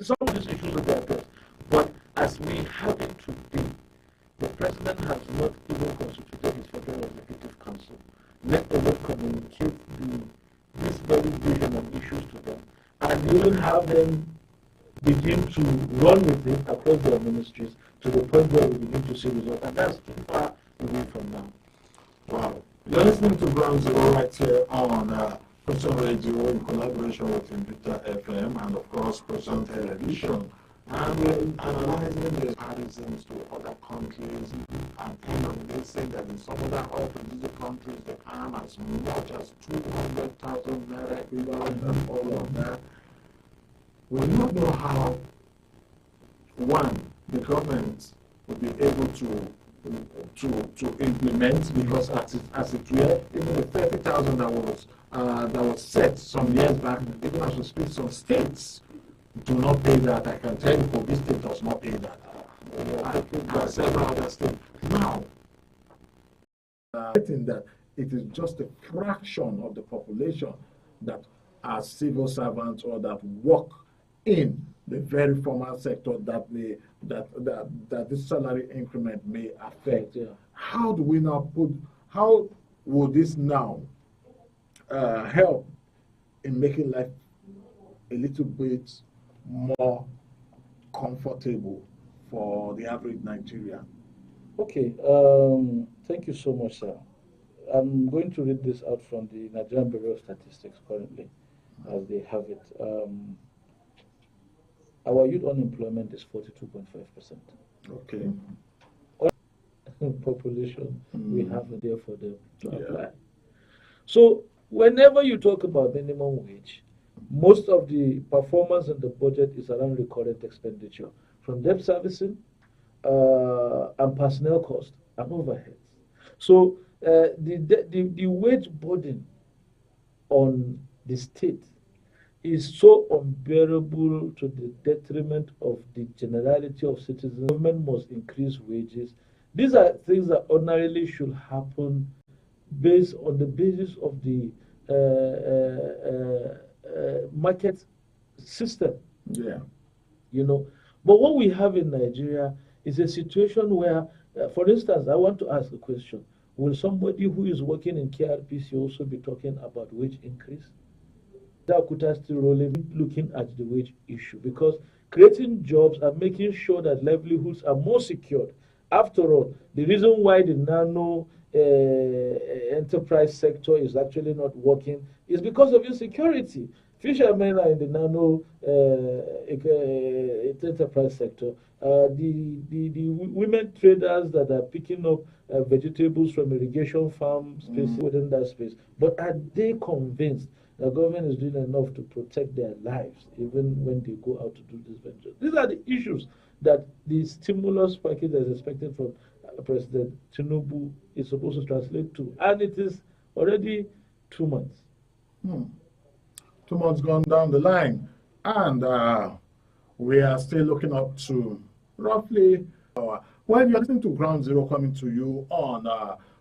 some of these issues will be addressed. But as we have it today, the president has not even constituted his Federal Executive Council, let alone communicate this very vision and issues to them, and even have them begin to run with it across their ministries to the point where we begin to see results. And that's too far away from now. Wow. You're listening to Ground Zero right here on Procyon Radio in collaboration with Invita FM and of course Procyon Television. And we're analyzing the comparisons to other countries and end of the day saying that in some other oil-producing countries they earn as much as 200,000 naira equivalent and all of that. We do not know how, one, the government will be able to implement, because as it were, even the 30,000 that was set some years back, even as we speak, some states do not pay that. I can tell you, Kogi State does not pay that. And several other states. Now, that it is just a fraction of the population that are civil servants or that work in the very formal sector that this salary increment may affect. Yeah. How do we now how will this now help in making life a little bit more comfortable for the average Nigerian? Okay, thank you so much, sir. I'm going to read this out from the Nigerian Bureau of Statistics currently, as they have it. Our youth unemployment is 42.5%. Okay. Population we have there for them to apply. So whenever you talk about minimum wage, most of the performance in the budget is around recurrent expenditure from debt servicing and personnel cost and overheads. So the wage burden on the state is so unbearable to the detriment of the generality of citizens. Government must increase wages. These are things that ordinarily should happen based on the basis of the market system. Yeah. You know, but what we have in Nigeria is a situation where, for instance, I want to ask a question: will somebody who is working in KRPC also be talking about wage increase? That could still rolling looking at the wage issue, because creating jobs and making sure that livelihoods are more secured. After all, the reason why the nano enterprise sector is actually not working is because of insecurity. Fishermen are in the nano enterprise sector. The women traders that are picking up vegetables from irrigation farm space within that space. But are they convinced the government is doing enough to protect their lives even when they go out to do this venture? These are the issues that the stimulus package that is expected from President Tinubu is supposed to translate to. And it is already 2 months. 2 months gone down the line. And we are still looking up to roughly, well, you're listening to Ground Zero coming to you on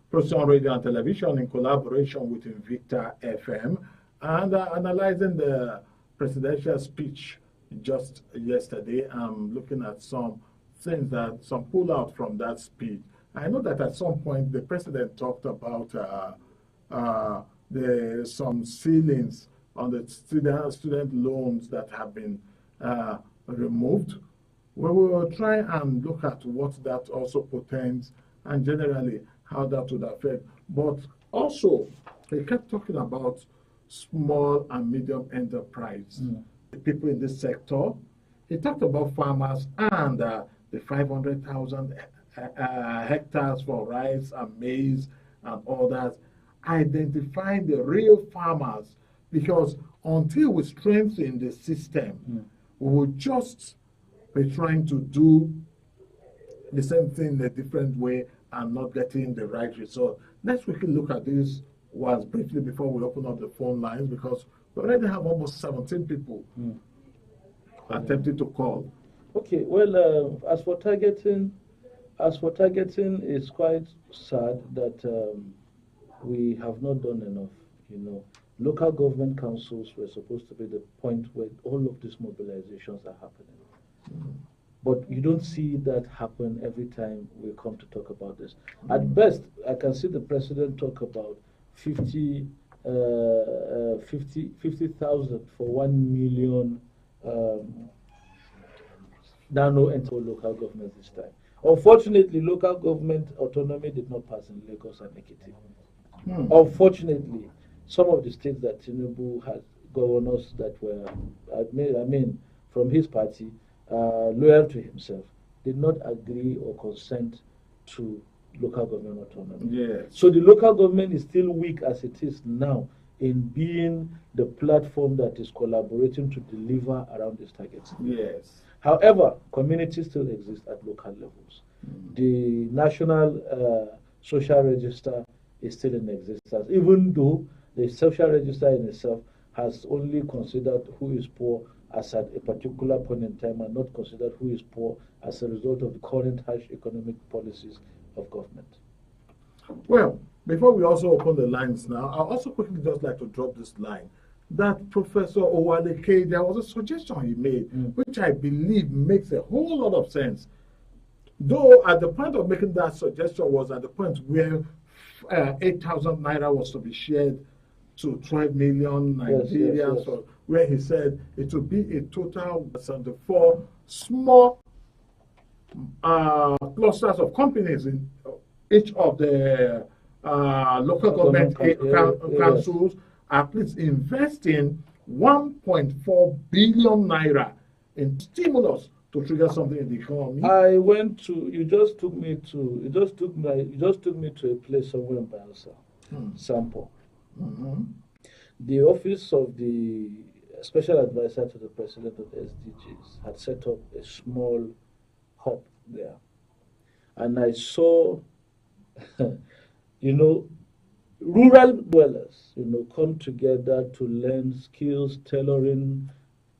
Procyon Radio and Television in collaboration with Invita FM, and analyzing the presidential speech just yesterday. I'm looking at some things some pull out from that speech. I know that at some point the president talked about some ceilings on the student loans that have been removed. We will try and look at what that also portends and generally how that would affect. But also, he kept talking about small and medium enterprise, the people in this sector. He talked about farmers and the 500,000 hectares for rice and maize and others, identifying the real farmers, because until we strengthen the system, we will just be trying to do the same thing in a different way and not getting the right result. Let's quickly look at this once briefly before we open up the phone lines, because we already have almost 17 people attempting to call. Okay, well, as for targeting, it's quite sad that we have not done enough. You know, Local government councils were supposed to be the point where all of these mobilizations are happening. But you don't see that happen every time we come to talk about this. At best, I can see the president talk about 50,000 for 1 million nano and local governments this time. Unfortunately, local government autonomy did not pass in Lagos and Ekiti. Unfortunately, some of the states that Tinubu had governors that were, I mean, from his party, loyal to himself, did not agree or consent to local government autonomy. Yes. So the local government is still weak as it is now in being the platform that is collaborating to deliver around these targets. Yes. However, communities still exist at local levels. The national social register is still in existence, even though the social register in itself has only considered who is poor as at a particular point in time and not considered who is poor as a result of the current harsh economic policies of government. Well, before we also open the lines now, I also quickly just like to drop this line that Professor Owaleke, there was a suggestion he made, which I believe makes a whole lot of sense. Though at the point of making that suggestion was at the point where 8,000 naira was to be shared to 12 million Nigerians, yes. Where he said it would be a total of 74 small clusters of companies in each of the local government councils, at least investing 1.4 billion naira in stimulus to trigger something in the economy. I went to. You just took me to a place somewhere in Bayelsa, Sample. The office of the special advisor to the president of SDGs had set up a small hub there, and I saw, rural dwellers, come together to learn skills, tailoring,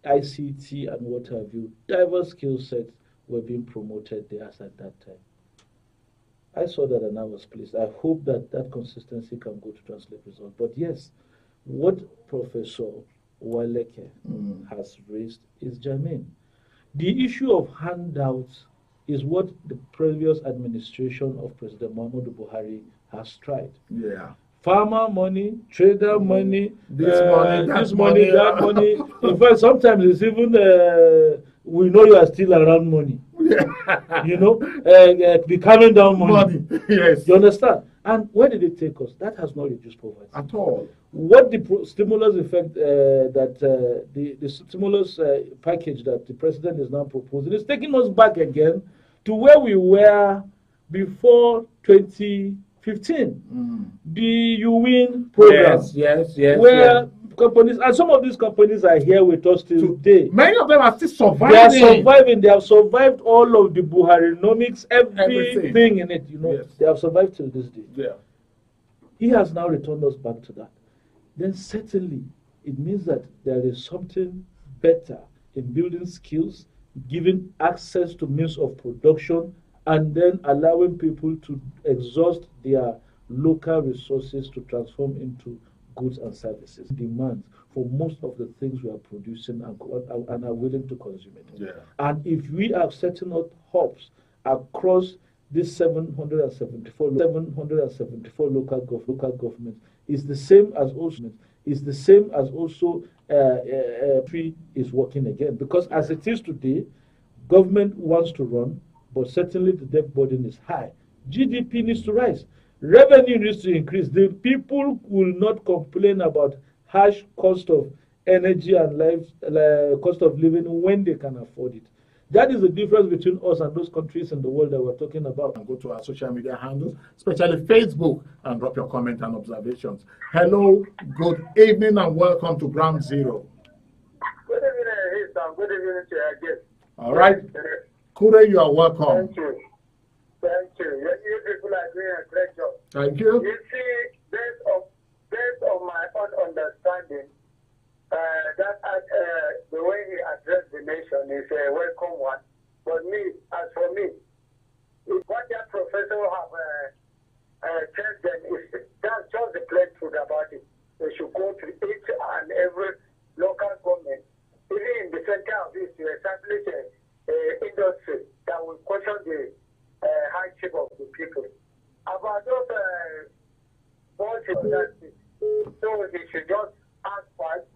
ICT, and what have you. Diverse skill sets were being promoted there as at that time. I saw that and I was pleased. I hope that that consistency can go to translate results. But yes, what Professor Waleke has raised is germane. The issue of handouts is what the previous administration of President Muhammadu Buhari has tried. Yeah. Farmer money, trader money, this money, that money. In fact, sometimes it's even, we know you are still around money. Be coming down money. Yes. You understand? And where did it take us? That has not reduced poverty. At all. What the stimulus effect, the stimulus package that the president is now proposing is taking us back again to where we were before 2015. The You Win program. Yes. Where companies, and some of these companies are here with us till today. Many of them are still surviving. They are surviving. They have survived all of the Buharinomics, everything in it. Yes. They have survived till this day. Yeah. He has now returned us back to that. Then certainly it means that there is something better in building skills, giving access to means of production, and then allowing people to exhaust their local resources to transform into goods and services. Demand for most of the things we are producing and are willing to consume it. Yeah. And if we are setting up hubs across these 774 local governments, is the same as also tree is working again. Because as it is today, government wants to run, but certainly the debt burden is high. GDP needs to rise. Revenue needs to increase. The people will not complain about harsh cost of energy and cost of living when they can afford it. That is the difference between us and those countries in the world that we're talking about. And go to our social media handles, especially Facebook, and drop your comment and observations. Hello, good evening, and welcome to Ground Zero. Good evening, Sam. Good evening to your guest. All right. Kure, you are welcome. Thank you. You people are doing a great job. Thank you. You see, based on my own understanding, the way he addressed the nation is a welcome one. But as for me, what that professor have said then is that's just the plain truth about it. they should go to each and every local government, even in the center of this, to establish a industry that will question the hardship of the people. About those boys in that city, so he should just ask first.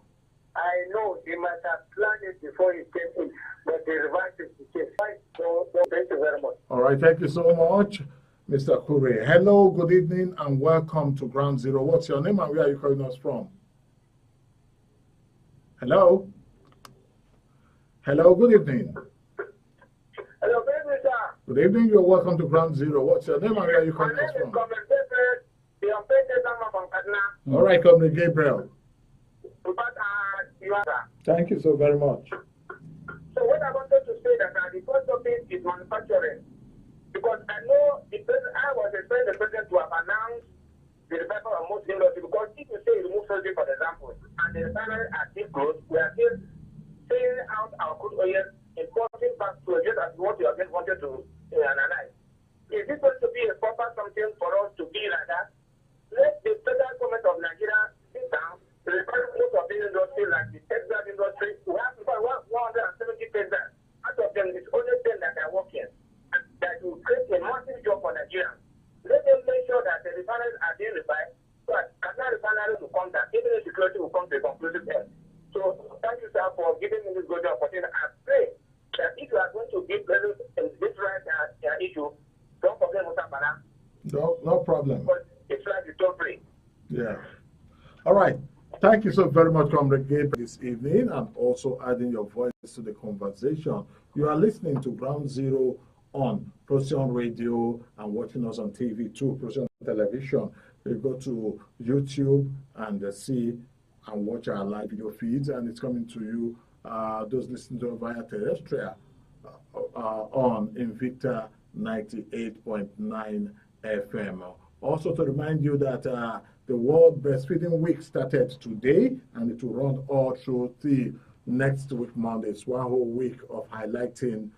I know he must have planned it before he came in, but the revised is the case. So thank you very much. All right, thank you so much, Mr. Kure. Hello, good evening, and welcome to Ground Zero. What's your name and where are you calling us from? Hello? Hello, good evening. Hello, good evening, sir. Good evening, you're welcome to Ground Zero. What's your name and where are you calling us from? All right, Comrade Gabriel. Thank you so very much. So what I wanted to say that the first topic is manufacturing. Because I know I was expecting the president to have announced the revival of most industry. Because if you say remove surgery, for example, and the refinery are still closed, we are still selling out our crude oil, importing back to just as what you have just wanted to analyze. Is it going to be a proper something for us to be like that? Let the federal government of Nigeria sit down, revive most of the industry, like the textile industry. We have about 170 textiles. Out of them, it's only 10 that are working. And that will create a massive job for Nigerians. Let them make sure that the refineries are being revived, so that another refineries will come down, even if security will come to a conclusive end. So thank you, sir, for giving me this good opportunity. I pray that if you are going to give presence in this right issue, don't forget Musabana. No problem. But it's like you don't pray. Yeah. All right. Thank you so very much, Comrade Gabriel, this evening, and also adding your voice to the conversation. You are listening to Ground Zero on Procyon Radio and watching us on TV too, Procyon Television. You go to YouTube and see and watch our live video feeds, and it's coming to you, those listening to via terrestrial on Invicta 98.9 FM. Also to remind you that the World Breastfeeding Week started today, and it will run all through the next week, Monday. It's one whole week of highlighting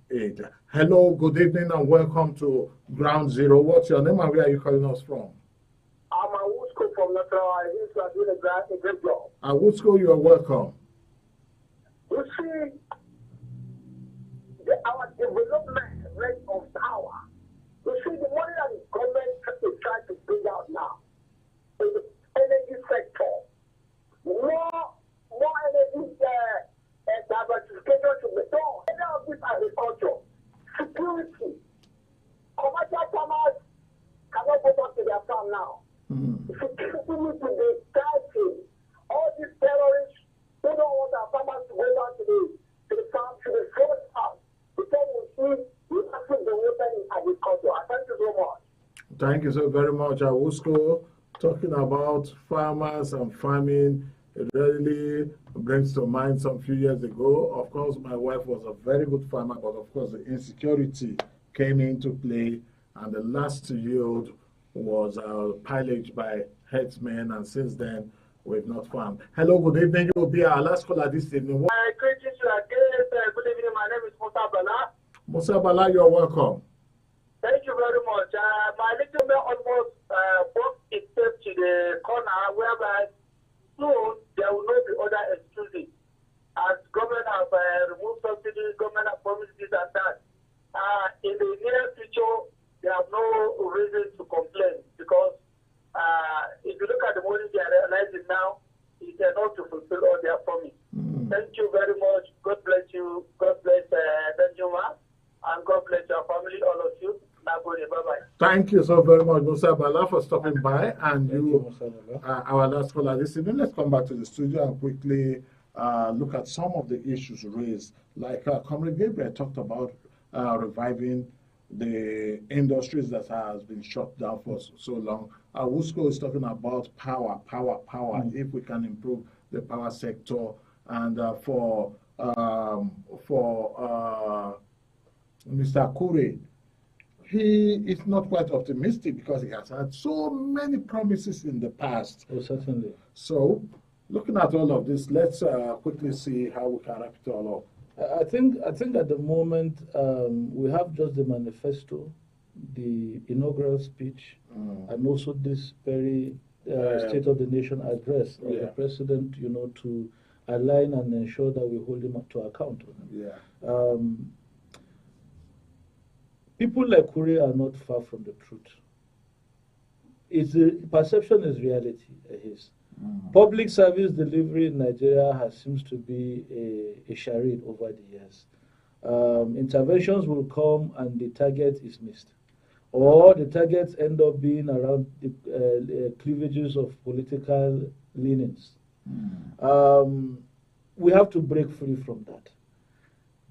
it. Hello, good evening, and welcome to Ground Zero. What's your name and where are you calling us from? I'm Awusko from Nasarawa. You are doing a great job. Awusko, you are welcome. You see, our development rate of power. You see, the money that the government is trying to bring out now in the energy sector, more energy diversification to be done. Any of this agriculture, security, commercial farmers cannot go back to their farm now. Security to be fighting. All these terrorists who don't want our farmers to go back to the farm, to the forest house. Because we see massive development in agriculture. Thank you so much. Thank you so very much, Awusko. Talking about farmers and farming, it really brings to mind some few years ago. Of course, my wife was a very good farmer, but of course the insecurity came into play, and the last yield was pillaged by herdsmen, and since then we've not farmed. Hello, good evening. You will be our last caller this evening. Good evening. My name is Musa Bala. Musa Bala, you're welcome. Thank you very much. My little man almost brought itself to the corner whereby soon there will not be other excuses. As government have removed subsidies, government have promised this and that. In the near future, they have no reason to complain because if you look at the money they are realizing now, it's enough to fulfill all their promise. Thank you very much. God bless you. God bless Benjamin. And God bless your family, all of you. Bye-bye. Thank you so very much, Musa Bala, for stopping by. And our last caller this evening. Let's come back to the studio and quickly look at some of the issues raised. Like Comrade Gabriel talked about reviving the industries that has been shut down for so long. Awusko is talking about power. If we can improve the power sector, and for Mr. Kure, he is not quite optimistic because he has had so many promises in the past. Oh, certainly. So, looking at all of this, let's quickly see how we can wrap it all up. I think at the moment we have just the manifesto, the inaugural speech, and also this very State of the Nation address of yeah. the president, to align and ensure that we hold him to account. Yeah. People like Kure are not far from the truth. Perception is reality. Public service delivery in Nigeria seems to be a charade over the years. Interventions will come and the target is missed, or the targets end up being around the cleavages of political leanings. We have to break free from that.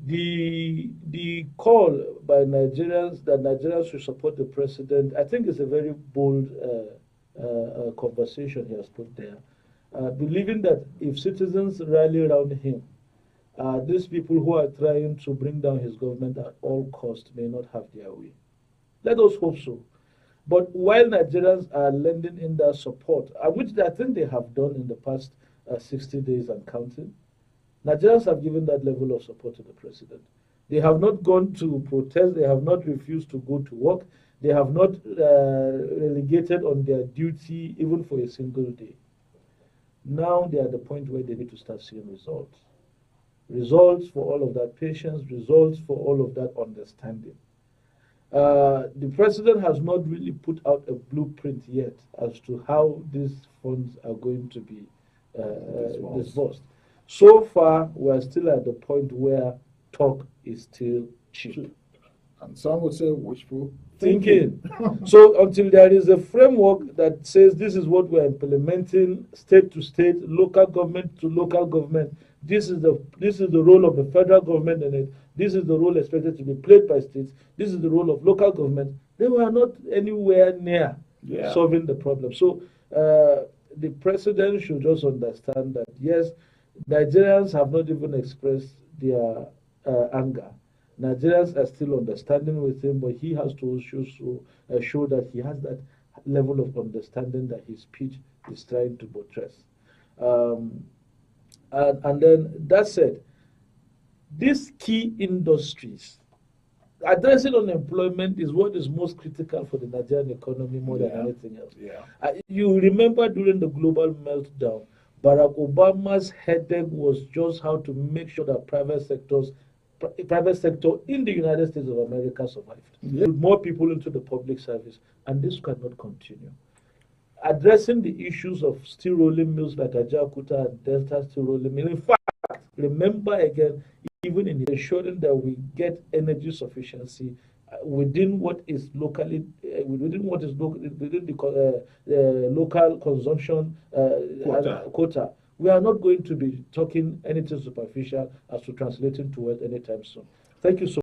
The call by Nigerians that Nigerians should support the president, I think, is a very bold conversation he has put there, believing that if citizens rally around him, these people who are trying to bring down his government at all costs may not have their way. Let us hope so. But while Nigerians are lending in their support, which I think they have done in the past 60 days and counting, Nigerians have given that level of support to the president. They have not gone to protest. They have not refused to go to work. They have not relegated on their duty even for a single day. Now they are at the point where they need to start seeing results. Results for all of that patience, results for all of that understanding. The president has not really put out a blueprint yet as to how these funds are going to be disbursed. So far, we're still at the point where talk is still cheap. And some would say wishful thinking. So until there is a framework that says this is what we're implementing, state to state, local government to local government, this is the role of the federal government in it, this is the role expected to be played by states, this is the role of local government, they were not anywhere near solving the problem. So the president should just understand that, yes, Nigerians have not even expressed their anger. Nigerians are still understanding with him, but he has to show that he has that level of understanding that his speech is trying to buttress. And then that said, these key industries, addressing unemployment is what is most critical for the Nigerian economy more than anything else. You remember during the global meltdown, Barack Obama's headache was just how to make sure that private sector in the United States of America survived. Put more people into the public service, and this cannot continue. Addressing the issues of steel rolling mills like Ajaokuta and Delta Steel Rolling Mill. In fact, remember again, even in ensuring that we get energy sufficiency within what is locally, within the local consumption quota. We are not going to be talking anything superficial as to translating to wealth anytime soon. Thank you so much.